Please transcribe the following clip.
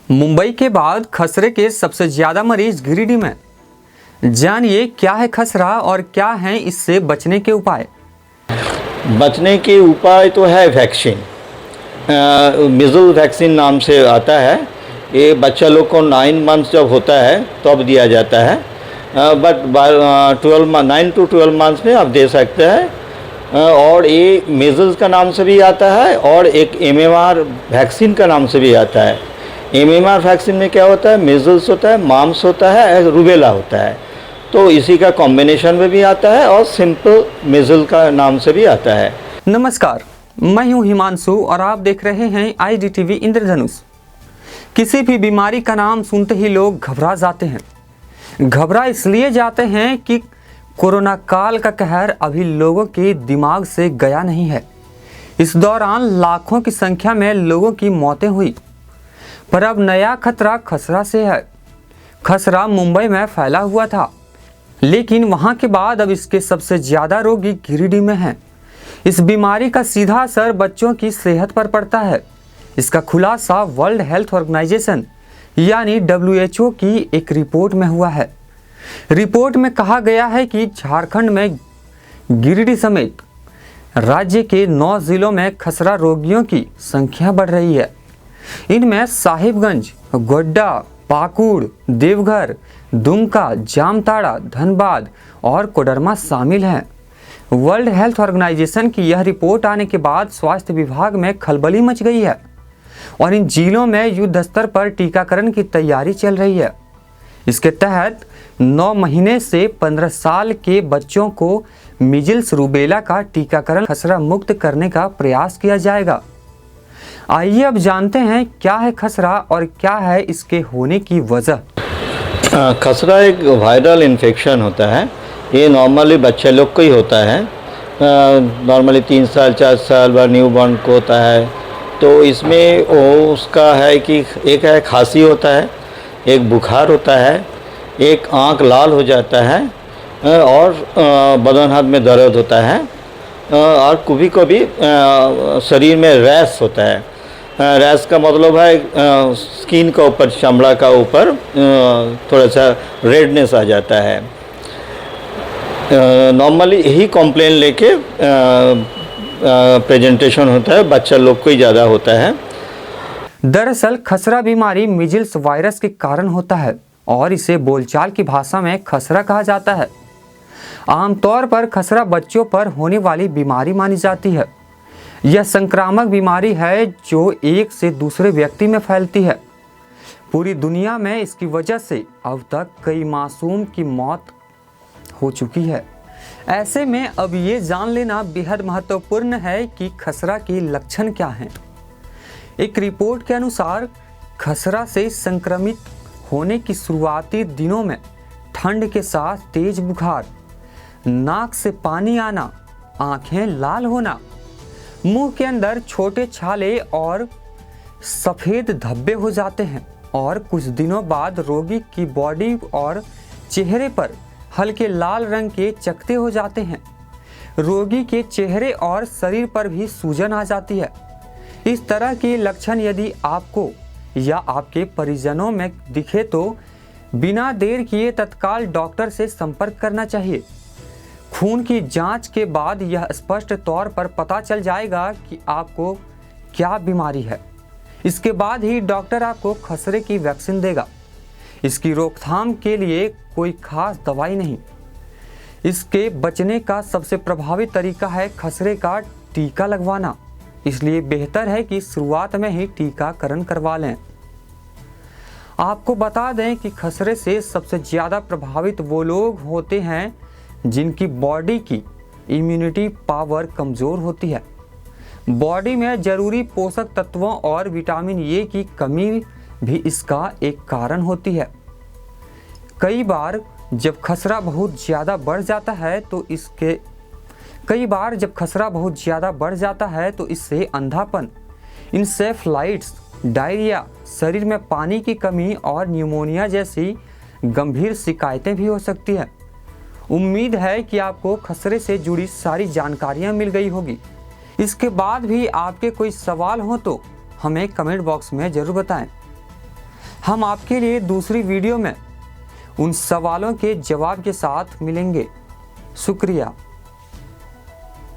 मुंबई के बाद खसरे के सबसे ज्यादा मरीज गिरिडीह में। जानिए क्या है खसरा और क्या हैं इससे बचने के उपाय। बचने के उपाय तो है वैक्सीन। मिज़ल वैक्सीन नाम से आता है। ये बच्चा लोग को 9 मंथ्स जब होता है तब दिया जाता है, बट 9 to 12 मंथ्स में आप दे सकते हैं। और ये मिज़ल्स का नाम से भी आता है और एक MMR वैक्सीन का नाम से भी आता है। MMR वैक्सीन में क्या होता है, मिज़ल्स होता है, माम्स होता है, रूबेला होता है, तो इसी का कॉम्बिनेशन में भी आता है और सिंपल मिज़ल का नाम से भी आता है। नमस्कार, मैं हूं हिमांशु और आप देख रहे हैं IDTV इंद्रधनुष। किसी भी बीमारी का नाम सुनते ही लोग घबरा जाते हैं। घबरा इसलिए जाते हैं कि कोरोना काल का कहर अभी लोगों के दिमाग से गया नहीं है। इस दौरान लाखों की संख्या में लोगों की मौतें हुई, पर अब नया खतरा खसरा से है। खसरा मुंबई में फैला हुआ था, लेकिन वहां के बाद अब इसके सबसे ज्यादा रोगी गिरिडीह में हैं। इस बीमारी का सीधा असर बच्चों की सेहत पर पड़ता है। इसका खुलासा वर्ल्ड हेल्थ ऑर्गेनाइजेशन यानी WHO की एक रिपोर्ट में हुआ है। रिपोर्ट में कहा गया है कि झारखंड में गिरिडीह समेत राज्य के 9 जिलों में खसरा रोगियों की संख्या बढ़ रही है। इनमें साहिबगंज, गोड्डा, पाकुड़, देवघर, दुमका, जामताड़ा, धनबाद और कोडरमा शामिल हैं। वर्ल्ड हेल्थ ऑर्गेनाइजेशन की यह रिपोर्ट आने के बाद स्वास्थ्य विभाग में खलबली मच गई है और इन जिलों में युद्ध स्तर पर टीकाकरण की तैयारी चल रही है। इसके तहत 9 महीने से 15 साल के बच्चों को मीजल्स रूबेला का टीकाकरण खसरा मुक्त करने का प्रयास किया जाएगा। आइए अब जानते हैं क्या है खसरा और क्या है इसके होने की वजह। खसरा एक वायरल इन्फेक्शन होता है। ये नॉर्मली बच्चे लोग को ही होता है। नॉर्मली 3 साल 4 साल बाद न्यू बॉर्न को होता है। तो इसमें उसका है कि एक है खांसी होता है, एक बुखार होता है, एक आँख लाल हो जाता है और बदन हाथ में दर्द होता है और कभी कभी शरीर में रैश होता है। रैश का मतलब है स्किन का ऊपर, चमड़ा का ऊपर थोड़ा सा रेडनेस आ जाता है। नॉर्मली यही कॉम्प्लेन लेके प्रेजेंटेशन होता है, बच्चा लोग को ही ज़्यादा होता है। दरअसल खसरा बीमारी मीजल्स वायरस के कारण होता है और इसे बोलचाल की भाषा में खसरा कहा जाता है। आमतौर पर खसरा बच्चों पर होने वाली बीमारी मानी जाती है। यह संक्रामक बीमारी है जो एक से दूसरे व्यक्ति में फैलती है। पूरी दुनिया में इसकी वजह से अब तक कई मासूम की मौत हो चुकी है। ऐसे में अब ये जान लेना बेहद महत्वपूर्ण है कि खसरा के लक्षण क्या हैं। एक रिपोर्ट के अनुसार खसरा से संक्रमित होने की शुरुआती दिनों में ठंड के साथ तेज बुखार, नाक से पानी आना, आंखें लाल होना, मुंह के अंदर छोटे छाले और सफेद धब्बे हो जाते हैं और कुछ दिनों बाद रोगी की बॉडी और चेहरे पर हल्के लाल रंग के चकत्ते हो जाते हैं। रोगी के चेहरे और शरीर पर भी सूजन आ जाती है। इस तरह के लक्षण यदि आपको या आपके परिजनों में दिखे तो बिना देर किए तत्काल डॉक्टर से संपर्क करना चाहिए। खून की जांच के बाद यह स्पष्ट तौर पर पता चल जाएगा कि आपको क्या बीमारी है। इसके बाद ही डॉक्टर आपको खसरे की वैक्सीन देगा। इसकी रोकथाम के लिए कोई खास दवाई नहीं। इसके बचने का सबसे प्रभावी तरीका है खसरे का टीका लगवाना। इसलिए बेहतर है कि शुरुआत में ही टीकाकरण करवा लें। आपको बता दें कि खसरे से सबसे ज़्यादा प्रभावित वो लोग होते हैं जिनकी बॉडी की इम्यूनिटी पावर कमज़ोर होती है। बॉडी में ज़रूरी पोषक तत्वों और विटामिन ए की कमी भी इसका एक कारण होती है। कई बार जब खसरा बहुत ज़्यादा बढ़ जाता है तो इससे अंधापन, इंसेफ्लाइटिस, डायरिया, शरीर में पानी की कमी और न्यूमोनिया जैसी गंभीर शिकायतें भी हो सकती हैं। उम्मीद है कि आपको खसरे से जुड़ी सारी जानकारियां मिल गई होगी। इसके बाद भी आपके कोई सवाल हो तो हमें कमेंट बॉक्स में ज़रूर बताएं। हम आपके लिए दूसरी वीडियो में उन सवालों के जवाब के साथ मिलेंगे। शुक्रिया।